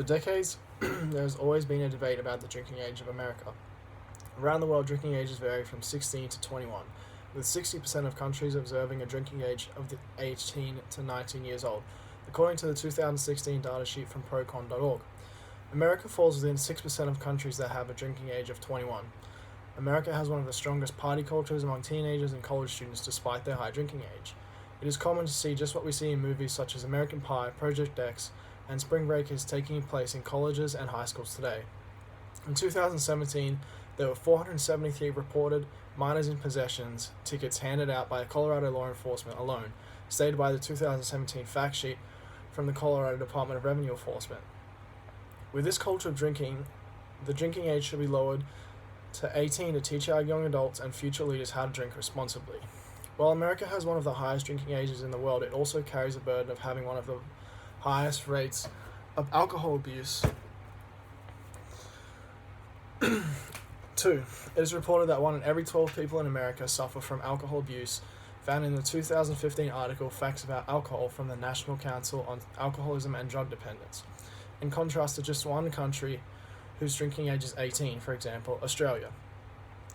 For decades, there has always been a debate about the drinking age of America. Around the world, drinking ages vary from 16 to 21, with 60% of countries observing a drinking age of 18 to 19 years old, according to the 2016 data sheet from procon.org. America falls within 6% of countries that have a drinking age of 21. America has one of the strongest party cultures among teenagers and college students despite their high drinking age. It is common to see just what we see in movies such as American Pie, Project X, and Spring Break is taking place in colleges and high schools today. In 2017, there were 473 reported minors in possessions tickets handed out by Colorado law enforcement alone, stated by the 2017 fact sheet from the Colorado Department of Revenue Enforcement. With this culture of drinking, the drinking age should be lowered to 18 to teach our young adults and future leaders how to drink responsibly. While America has one of the highest drinking ages in the world, it also carries the burden of having one of the highest rates of alcohol abuse. 2. It is reported that 1 in every 12 people in America suffer from alcohol abuse, found in the 2015 article Facts About Alcohol from the National Council on Alcoholism and Drug Dependence, in contrast to just one country whose drinking age is 18, for example, Australia,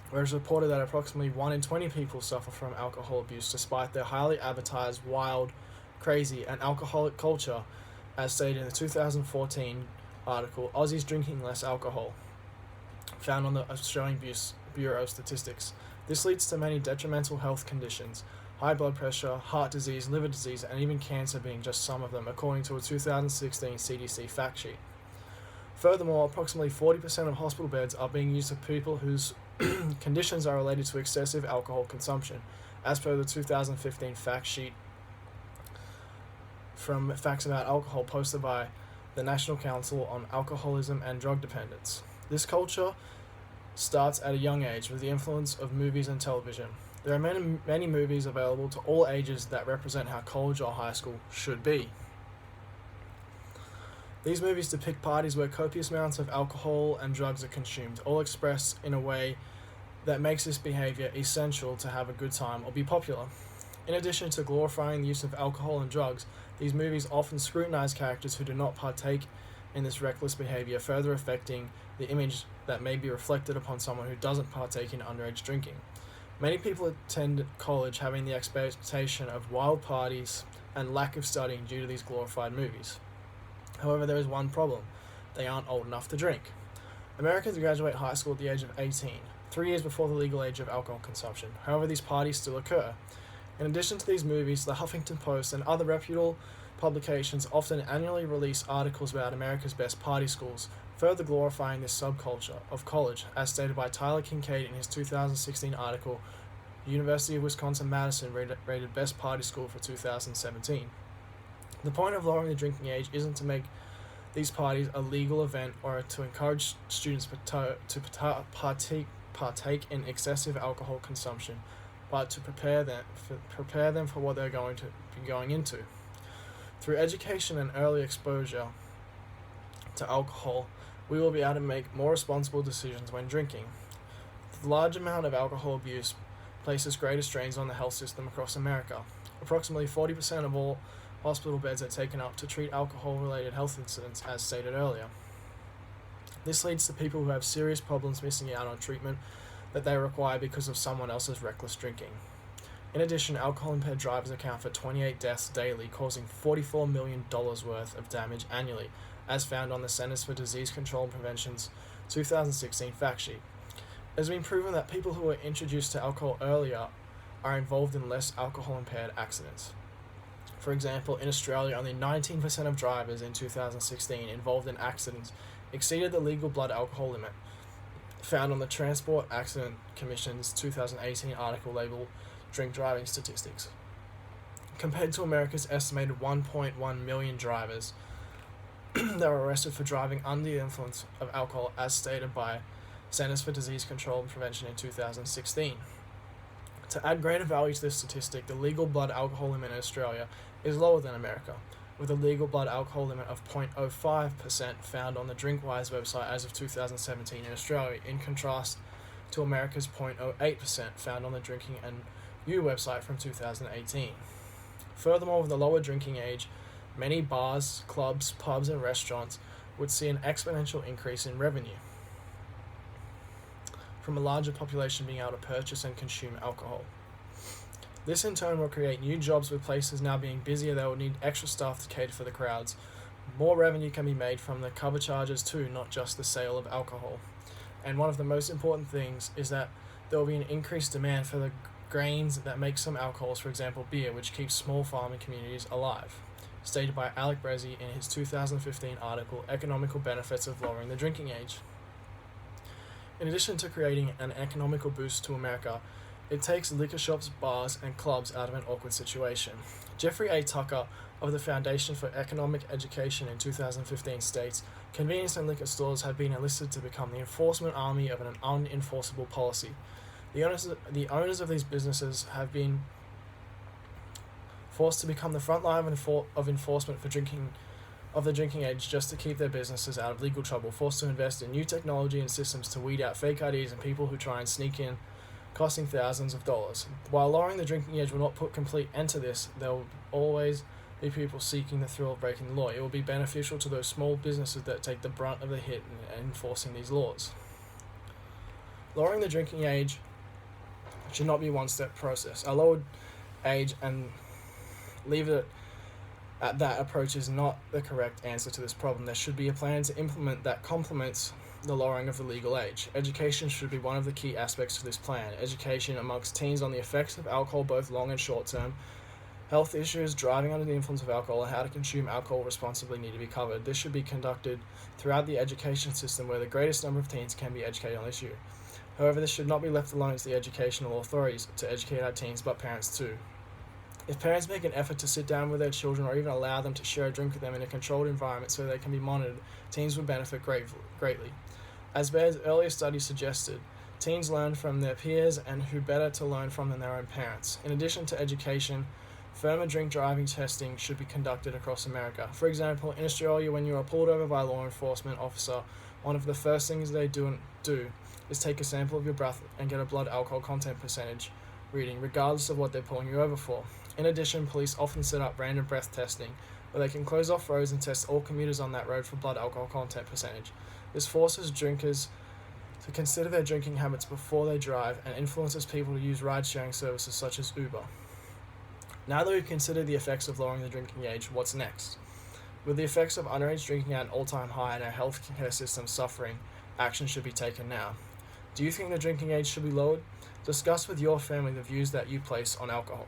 where it is reported that approximately 1 in 20 people suffer from alcohol abuse despite their highly advertised, wild, crazy, and alcoholic culture, as stated in the 2014 article Aussies Drinking Less Alcohol, found on the Australian Bureau of Statistics. This leads to many detrimental health conditions, high blood pressure, heart disease, liver disease, and even cancer being just some of them, according to a 2016 CDC fact sheet. Furthermore, approximately 40% of hospital beds are being used for people whose conditions are related to excessive alcohol consumption, as per the 2015 fact sheet from Facts About Alcohol posted by the National Council on Alcoholism and Drug Dependence. This culture starts at a young age with the influence of movies and television. There are many movies available to all ages that represent how college or high school should be. These movies depict parties where copious amounts of alcohol and drugs are consumed, all expressed in a way that makes this behavior essential to have a good time or be popular. In addition to glorifying the use of alcohol and drugs, these movies often scrutinize characters who do not partake in this reckless behavior, further affecting the image that may be reflected upon someone who doesn't partake in underage drinking. Many people attend college having the expectation of wild parties and lack of studying due to these glorified movies. However, there is one problem. They aren't old enough to drink. Americans graduate high school at the age of 18, 3 years before the legal age of alcohol consumption. However, these parties still occur. In addition to these movies, the Huffington Post and other reputable publications often annually release articles about America's best party schools, further glorifying this subculture of college, as stated by Tyler Kincaid in his 2016 article, University of Wisconsin-Madison rated best party school for 2017. The point of lowering the drinking age isn't to make these parties a legal event or to encourage students to partake in excessive alcohol consumption, but to prepare them for what they're going to be going into. Through education and early exposure to alcohol, we will be able to make more responsible decisions when drinking. The large amount of alcohol abuse places greater strains on the health system across America. Approximately 40% of all hospital beds are taken up to treat alcohol-related health incidents, as stated earlier. This leads to people who have serious problems missing out on treatment that they require because of someone else's reckless drinking. In addition, alcohol-impaired drivers account for 28 deaths daily, causing $44 million worth of damage annually, as found on the Centers for Disease Control and Prevention's 2016 fact sheet. It has been proven that people who are introduced to alcohol earlier are involved in less alcohol-impaired accidents. For example, in Australia, only 19% of drivers in 2016 involved in accidents exceeded the legal blood alcohol limit, found on the Transport Accident Commission's 2018 article labeled Drink Driving Statistics. Compared to America's estimated 1.1 million drivers that were arrested for driving under the influence of alcohol, as stated by Centers for Disease Control and Prevention in 2016. To add greater value to this statistic, the legal blood alcohol limit in Australia is lower than America, with a legal blood alcohol limit of 0.05% found on the DrinkWise website as of 2017 in Australia, in contrast to America's 0.08% found on the Drinking and You website from 2018. Furthermore, with the lower drinking age, many bars, clubs, pubs, and restaurants would see an exponential increase in revenue from a larger population being able to purchase and consume alcohol. This in turn will create new jobs with places now being busier. They will need extra staff to cater for the crowds. More revenue can be made from the cover charges too, not just the sale of alcohol. And one of the most important things is that there will be an increased demand for the grains that make some alcohols, for example beer, which keeps small farming communities alive, stated by Alec Brezzi in his 2015 article, Economical Benefits of Lowering the Drinking Age. In addition to creating an economical boost to America, it takes liquor shops, bars, and clubs out of an awkward situation. Jeffrey A. Tucker of the Foundation for Economic Education in 2015 states, convenience and liquor stores have been enlisted to become the enforcement army of an unenforceable policy. The owners of these businesses have been forced to become the front line of enforcement for the drinking age just to keep their businesses out of legal trouble, forced to invest in new technology and systems to weed out fake IDs and people who try and sneak in, costing thousands of dollars. While lowering the drinking age will not put complete end to this, there will always be people seeking the thrill of breaking the law. It will be beneficial to those small businesses that take the brunt of the hit in enforcing these laws. Lowering the drinking age should not be a one-step process. A lowered age and leave it at that approach is not the correct answer to this problem. There should be a plan to implement that complements the lowering of the legal age. Education should be one of the key aspects to this plan. Education amongst teens on the effects of alcohol, both long and short term. Health issues, driving under the influence of alcohol, and how to consume alcohol responsibly need to be covered. This should be conducted throughout the education system where the greatest number of teens can be educated on the issue. However, this should not be left alone to the educational authorities to educate our teens, but parents too. If parents make an effort to sit down with their children or even allow them to share a drink with them in a controlled environment so they can be monitored, teens would benefit greatly. As Baird's earlier study suggested, teens learn from their peers and who better to learn from than their own parents. In addition to education, firmer drink driving testing should be conducted across America. For example, in Australia, when you are pulled over by a law enforcement officer, one of the first things they do is take a sample of your breath and get a blood alcohol content percentage reading, regardless of what they're pulling you over for. In addition, police often set up random breath testing, where they can close off roads and test all commuters on that road for blood alcohol content percentage. This forces drinkers to consider their drinking habits before they drive and influences people to use ride-sharing services such as Uber. Now that we've considered the effects of lowering the drinking age, what's next? With the effects of underage drinking at an all-time high and our healthcare system suffering, action should be taken now. Do you think the drinking age should be lowered? Discuss with your family the views that you place on alcohol.